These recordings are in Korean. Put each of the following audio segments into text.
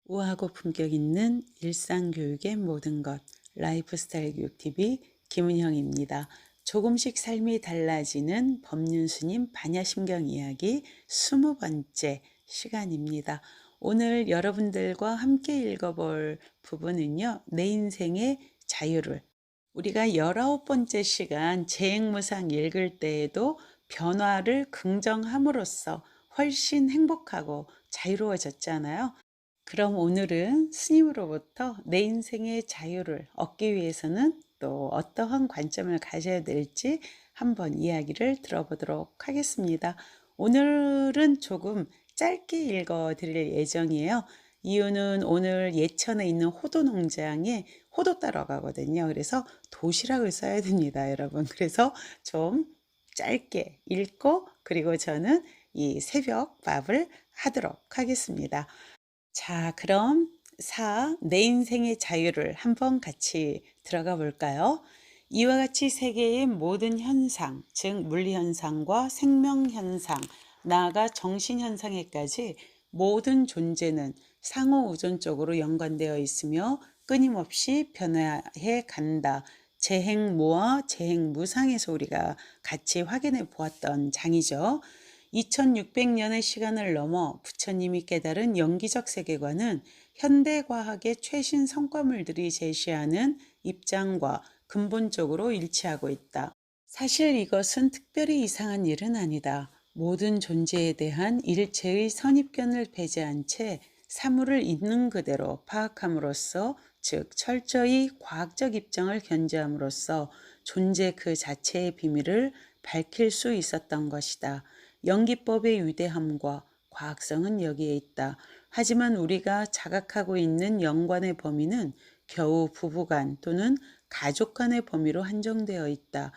우아하고 품격 있는 일상 교육의 모든 것, 라이프스타일 교육 TV 김은형입니다. 조금씩 삶이 달라지는 법륜스님 반야심경 이야기 20번째 시간입니다. 오늘 여러분들과 함께 읽어볼 부분은요, 내 인생의 자유를. 우리가 19번째 시간 재행무상 읽을 때에도 변화를 긍정함으로써 훨씬 행복하고 자유로워졌잖아요. 그럼 오늘은 스님으로부터 내 인생의 자유를 얻기 위해서는 또 어떠한 관점을 가져야 될지 한번 이야기를 들어보도록 하겠습니다. 오늘은 조금 짧게 읽어 드릴 예정이에요. 이유는 오늘 예천에 있는 호도 농장에 호도 따러 가거든요. 그래서 도시락을 싸야 됩니다, 여러분. 그래서 좀 짧게 읽고 그리고 저는 이 새벽 밥을 하도록 하겠습니다. 자, 그럼 내 인생의 자유를 한번 같이 들어가 볼까요? 이와 같이 세계의 모든 현상, 즉 물리현상과 생명현상, 나아가 정신현상에까지 모든 존재는 상호우존적으로 연관되어 있으며 끊임없이 변화해 간다. 재행무와 재행무상에서 우리가 같이 확인해 보았던 장이죠. 2600년의 시간을 넘어 부처님이 깨달은 영기적 세계관은 현대과학의 최신 성과물들이 제시하는 입장과 근본적으로 일치하고 있다. 사실 이것은 특별히 이상한 일은 아니다. 모든 존재에 대한 일체의 선입견을 배제한 채 사물을 있는 그대로 파악함으로써, 즉 철저히 과학적 입장을 견지함으로써 존재 그 자체의 비밀을 밝힐 수 있었던 것이다. 연기법의 위대함과 과학성은 여기에 있다. 하지만 우리가 자각하고 있는 연관의 범위는 겨우 부부간 또는 가족 간의 범위로 한정되어 있다.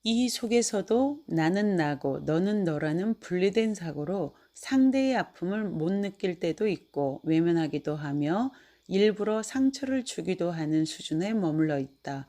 이 속에서도 나는 나고 너는 너라는 분리된 사고로 상대의 아픔을 못 느낄 때도 있고 외면하기도 하며 일부러 상처를 주기도 하는 수준에 머물러 있다.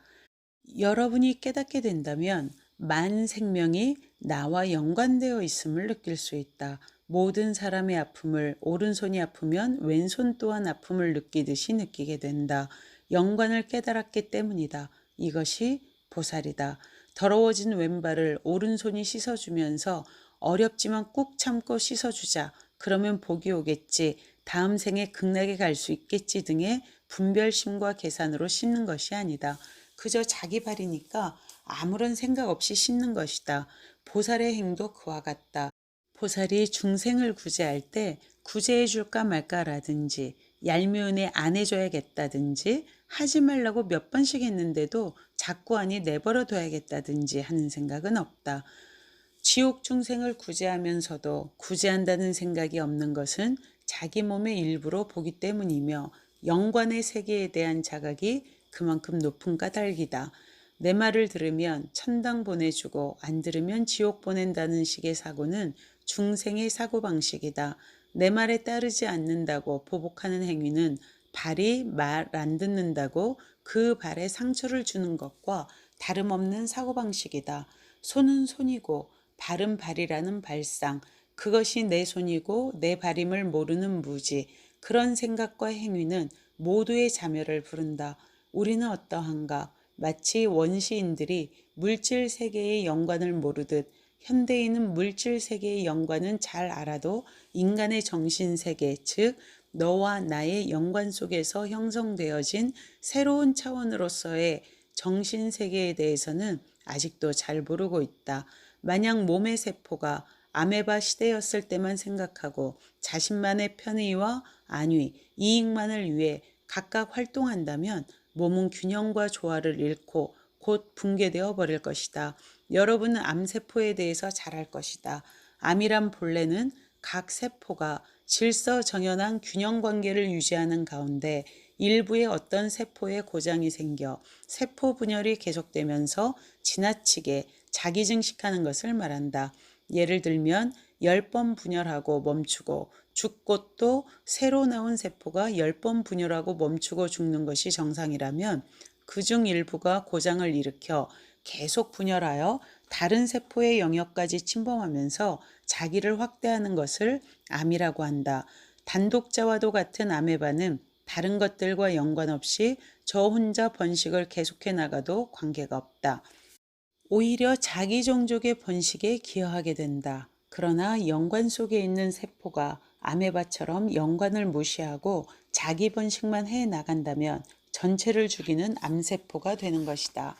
여러분이 깨닫게 된다면 만 생명이 나와 연관되어 있음을 느낄 수 있다. 모든 사람의 아픔을 오른손이 아프면 왼손 또한 아픔을 느끼듯이 느끼게 된다. 연관을 깨달았기 때문이다. 이것이 보살이다. 더러워진 왼발을 오른손이 씻어주면서 어렵지만 꾹 참고 씻어주자. 그러면 복이 오겠지. 다음 생에 극락에 갈 수 있겠지 등의 분별심과 계산으로 씻는 것이 아니다. 그저 자기 발이니까 아무런 생각 없이 씻는 것이다. 보살의 행도 그와 같다. 보살이 중생을 구제할 때 구제해 줄까 말까라든지 얄미운 애 안 해줘야겠다든지 하지 말라고 몇 번씩 했는데도 자꾸 하니 내버려 둬야겠다든지 하는 생각은 없다. 지옥 중생을 구제하면서도 구제한다는 생각이 없는 것은 자기 몸의 일부로 보기 때문이며 영관의 세계에 대한 자각이 그만큼 높은 까닭이다. 내 말을 들으면 천당 보내주고 안 들으면 지옥 보낸다는 식의 사고는 중생의 사고방식이다. 내 말에 따르지 않는다고 보복하는 행위는 발이 말 안 듣는다고 그 발에 상처를 주는 것과 다름없는 사고방식이다. 손은 손이고 발은 발이라는 발상, 그것이 내 손이고 내 발임을 모르는 무지, 그런 생각과 행위는 모두의 자멸을 부른다. 우리는 어떠한가? 마치 원시인들이 물질 세계의 연관을 모르듯 현대인은 물질 세계의 연관은 잘 알아도 인간의 정신 세계, 즉 너와 나의 연관 속에서 형성되어진 새로운 차원으로서의 정신 세계에 대해서는 아직도 잘 모르고 있다. 만약 몸의 세포가 아메바 시대였을 때만 생각하고 자신만의 편의와 안위, 이익만을 위해 각각 활동한다면 몸은 균형과 조화를 잃고 곧 붕괴되어 버릴 것이다. 여러분은 암세포에 대해서 잘 알 것이다. 암이란 본래는 각 세포가 질서정연한 균형관계를 유지하는 가운데 일부의 어떤 세포에 고장이 생겨 세포 분열이 계속되면서 지나치게 자기 증식하는 것을 말한다. 예를 들면 10번 분열하고 멈추고 죽고 또 새로 나온 세포가 10번 분열하고 멈추고 죽는 것이 정상이라면 그중 일부가 고장을 일으켜 계속 분열하여 다른 세포의 영역까지 침범하면서 자기를 확대하는 것을 암이라고 한다. 단독자와도 같은 아메바는 다른 것들과 연관없이 저 혼자 번식을 계속해 나가도 관계가 없다. 오히려 자기 종족의 번식에 기여하게 된다. 그러나 연관 속에 있는 세포가 아메바처럼 연관을 무시하고 자기 번식만 해 나간다면 전체를 죽이는 암세포가 되는 것이다.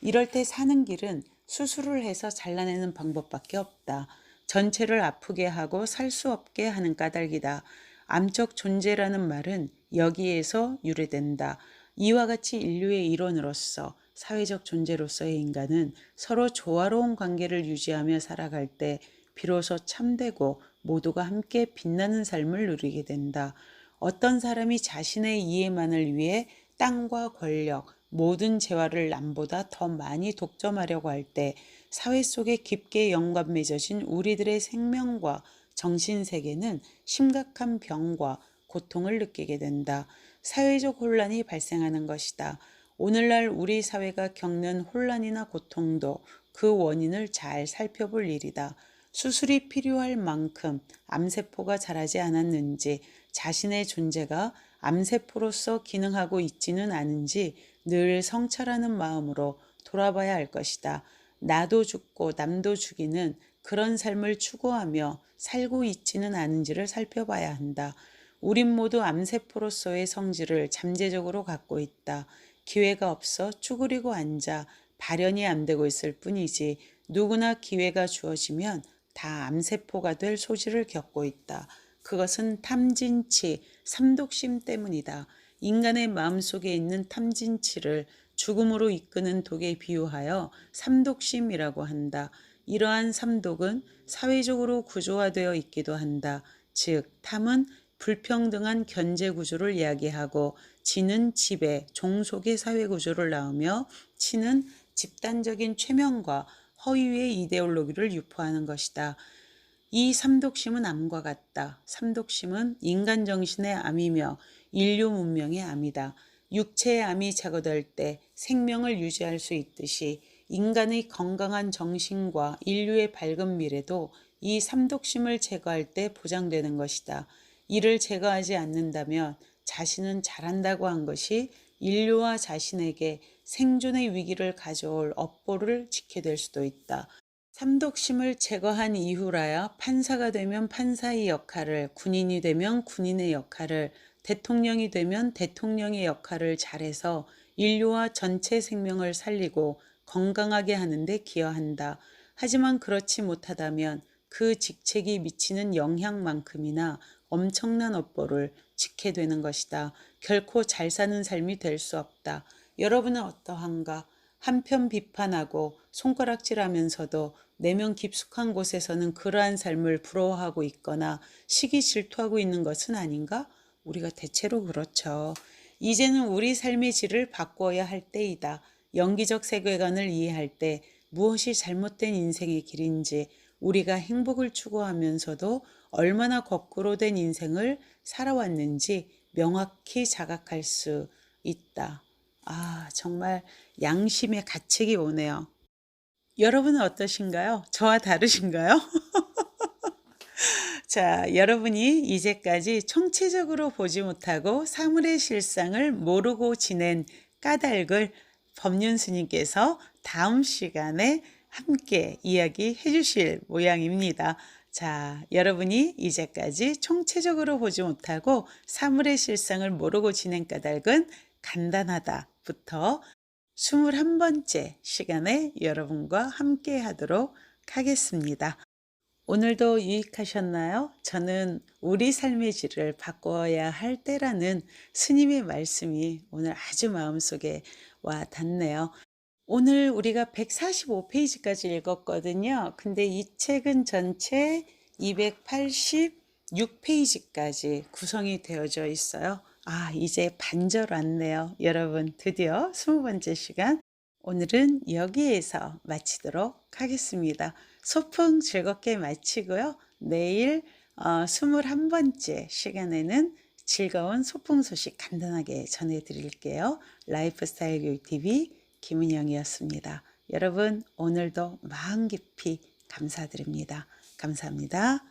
이럴 때 사는 길은 수술을 해서 잘라내는 방법밖에 없다. 전체를 아프게 하고 살 수 없게 하는 까닭이다. 암적 존재라는 말은 여기에서 유래된다. 이와 같이 인류의 일원으로서 사회적 존재로서의 인간은 서로 조화로운 관계를 유지하며 살아갈 때 비로소 참되고 모두가 함께 빛나는 삶을 누리게 된다. 어떤 사람이 자신의 이해만을 위해 땅과 권력, 모든 재화를 남보다 더 많이 독점하려고 할 때 사회 속에 깊게 연관 맺어진 우리들의 생명과 정신세계는 심각한 병과 고통을 느끼게 된다. 사회적 혼란이 발생하는 것이다. 오늘날 우리 사회가 겪는 혼란이나 고통도 그 원인을 잘 살펴볼 일이다. 수술이 필요할 만큼 암세포가 자라지 않았는지, 자신의 존재가 암세포로서 기능하고 있지는 않은지 늘 성찰하는 마음으로 돌아봐야 할 것이다. 나도 죽고 남도 죽이는 그런 삶을 추구하며 살고 있지는 않은지를 살펴봐야 한다. 우린 모두 암세포로서의 성질을 잠재적으로 갖고 있다. 기회가 없어 쭈그리고 앉아 발현이 안 되고 있을 뿐이지 누구나 기회가 주어지면 다 암세포가 될 소지를 겪고 있다. 그것은 탐진치, 삼독심 때문이다. 인간의 마음속에 있는 탐진치를 죽음으로 이끄는 독에 비유하여 삼독심이라고 한다. 이러한 삼독은 사회적으로 구조화되어 있기도 한다. 즉, 탐은 불평등한 견제 구조를 이야기하고 지는 지배, 종속의 사회 구조를 낳으며 치는 집단적인 최면과 허위의 이데올로기를 유포하는 것이다. 이 삼독심은 암과 같다. 삼독심은 인간 정신의 암이며 인류 문명의 암이다. 육체의 암이 제거될 때 생명을 유지할 수 있듯이 인간의 건강한 정신과 인류의 밝은 미래도 이 삼독심을 제거할 때 보장되는 것이다. 이를 제거하지 않는다면 자신은 잘한다고 한 것이 인류와 자신에게 생존의 위기를 가져올 업보를 지게 될 수도 있다. 삼독심을 제거한 이후라야 판사가 되면 판사의 역할을, 군인이 되면 군인의 역할을, 대통령이 되면 대통령의 역할을 잘해서 인류와 전체 생명을 살리고 건강하게 하는데 기여한다. 하지만 그렇지 못하다면 그 직책이 미치는 영향만큼이나 엄청난 업보를 지게 되는 것이다. 결코 잘 사는 삶이 될 수 없다. 여러분은 어떠한가? 한편 비판하고 손가락질하면서도 내면 깊숙한 곳에서는 그러한 삶을 부러워하고 있거나 시기 질투하고 있는 것은 아닌가? 우리가 대체로 그렇죠. 이제는 우리 삶의 질을 바꾸어야 할 때이다. 연기적 세계관을 이해할 때 무엇이 잘못된 인생의 길인지, 우리가 행복을 추구하면서도 얼마나 거꾸로 된 인생을 살아왔는지 명확히 자각할 수 있다. 정말 양심의 가책이 오네요. 여러분은 어떠신가요? 저와 다르신가요? 자, 여러분이 이제까지 총체적으로 보지 못하고 사물의 실상을 모르고 지낸 까닭을 법륜 스님께서 다음 시간에 함께 이야기해 주실 모양입니다. 자, 여러분이 이제까지 총체적으로 보지 못하고 사물의 실상을 모르고 지낸 까닭은 간단하다부터 21번째 시간에 여러분과 함께 하도록 하겠습니다. 오늘도 유익하셨나요? 저는 우리 삶의 질을 바꿔야 할 때라는 스님의 말씀이 오늘 아주 마음속에 와 닿네요. 오늘 우리가 145페이지까지 읽었거든요. 근데 이 책은 전체 286페이지까지 구성이 되어져 있어요. 이제 반절 왔네요. 여러분, 드디어 20번째 시간. 오늘은 여기에서 마치도록 하겠습니다. 소풍 즐겁게 마치고요. 내일 21번째 시간에는 즐거운 소풍 소식 간단하게 전해드릴게요. 라이프스타일 교육TV 김은영이었습니다. 여러분, 오늘도 마음 깊이 감사드립니다. 감사합니다.